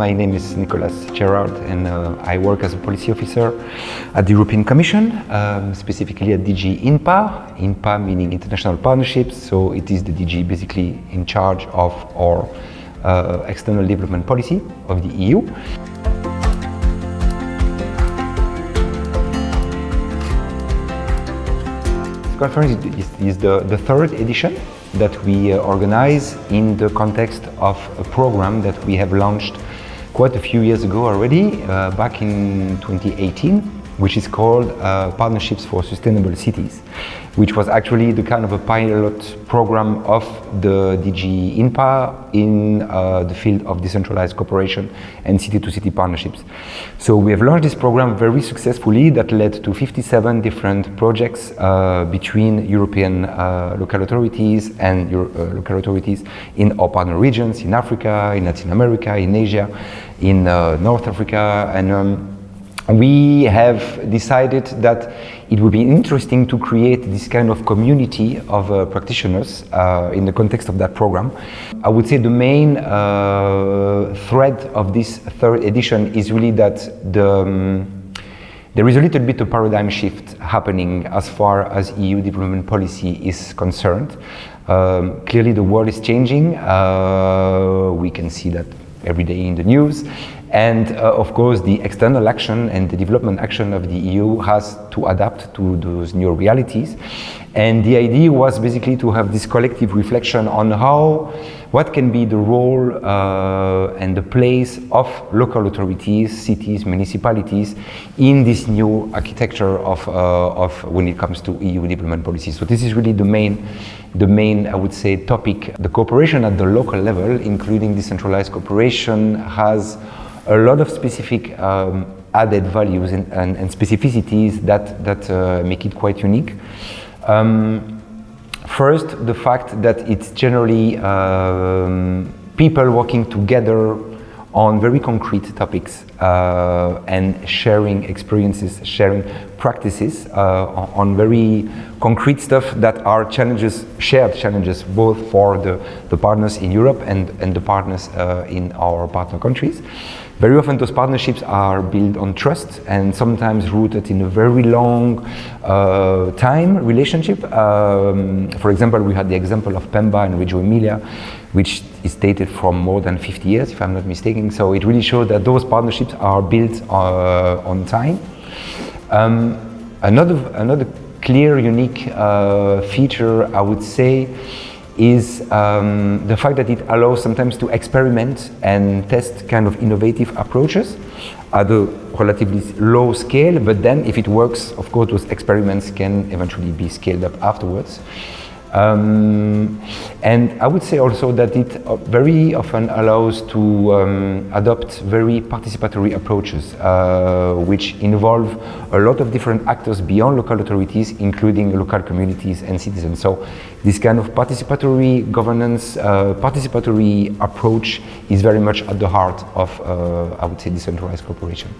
my name is Nicolas Gerard and I work as a policy officer at the European Commission, specifically at DG INTPA, INTPA meaning international partnerships, so it is the DG basically in charge of our external development policy of the EU. The conference is the third edition that we organize in the context of a program that we have launched quite a few years ago already, back in 2018, which is called Partnerships for Sustainable Cities, which was actually the kind of a pilot program of the DG INTPA in the field of decentralized cooperation and city-to-city partnerships. So we have launched this program very successfully that led to 57 different projects between European local authorities and local authorities in our partner regions, in Africa, in Latin America, in Asia, in North Africa, and we have decided that it would be interesting to create this kind of community of practitioners in the context of that program. I would say the main thread of this third edition is really that there is a little bit of paradigm shift happening as far as EU development policy is concerned. Clearly the world is changing. We can see that every day in the news. And of course, the external action and the development action of the EU has to adapt to those new realities. And the idea was basically to have this collective reflection on what can be the role and the place of local authorities, cities, municipalities in this new architecture of when it comes to EU development policy. So this is really the main, I would say, topic. The cooperation at the local level, including decentralized cooperation, has a lot of specific added values and specificities that make it quite unique. First, the fact that it's generally people working together on very concrete topics and sharing experiences, sharing practices on very concrete stuff that are challenges, shared challenges, both for the partners in Europe and the partners in our partner countries. Very often those partnerships are built on trust and sometimes rooted in a very long time relationship. For example, we had the example of Pemba and Reggio Emilia, which is dated from more than 50 years, if I'm not mistaken. So it really shows that those partnerships are built on time. Another clear, unique feature, I would say, is the fact that it allows sometimes to experiment and test kind of innovative approaches at a relatively low scale, but then if it works, of course, those experiments can eventually be scaled up afterwards. And I would say also that it very often allows to adopt very participatory approaches, which involve a lot of different actors beyond local authorities, including local communities and citizens. So this kind of participatory governance, participatory approach is very much at the heart of, I would say, decentralized cooperation.